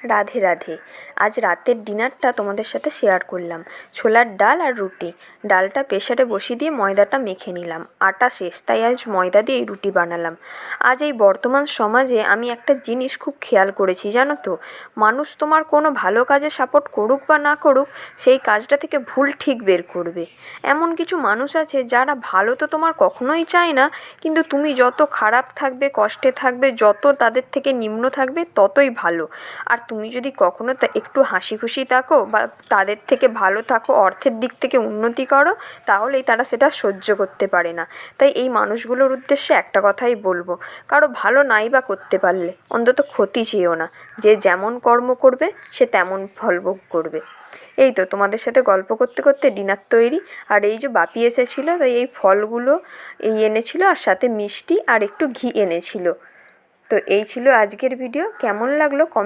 রাধে রাধে। আজ রাতের ডিনারটা তোমাদের সাথে শেয়ার করলাম। ছোলার ডাল আর রুটি। ডালটা প্রেসারে বসিয়ে দিয়ে ময়দাটা মেখে নিলাম। আটা শেষ, তাই আজ ময়দা দিয়ে রুটি বানালাম। আজ এই বর্তমান সমাজে আমি একটা জিনিস খুব খেয়াল করেছি, জানো তো, মানুষ তোমার কোনো ভালো কাজে সাপোর্ট করুক বা না করুক, সেই কাজটা থেকে ভুল ঠিক বের করবে। এমন কিছু মানুষ আছে যারা ভালো তো তোমার কখনোই চায় না, কিন্তু তুমি যত খারাপ থাকবে, কষ্টে থাকবে, যত তাদের থেকে নিম্ন থাকবে, ততই ভালো। আর তুমি যদি কখনো একটু হাসি খুশি থাকো বা তাদের থেকে ভালো থাকো, অর্থের দিক থেকে উন্নতি করো, তাহলেই তারা সেটা সহ্য করতে পারে না। তাই এই মানুষগুলোর উদ্দেশ্যে একটা কথাই বলবো, কারো ভালো নাই বা করতে পারলে অন্তত ক্ষতি চেয়েও না। যে যেমন কর্ম করবে সে তেমন ফল ভোগ করবে। এই তো তোমাদের সাথে গল্প করতে করতে ডিনার তৈরি। আর এই যে বাপি এসেছিলো, তাই এই ফলগুলো এনেছিল, আর সাথে মিষ্টি আর একটু ঘি এনেছিল। তো এই ছিল আজকের ভিডিও। কেমন লাগলো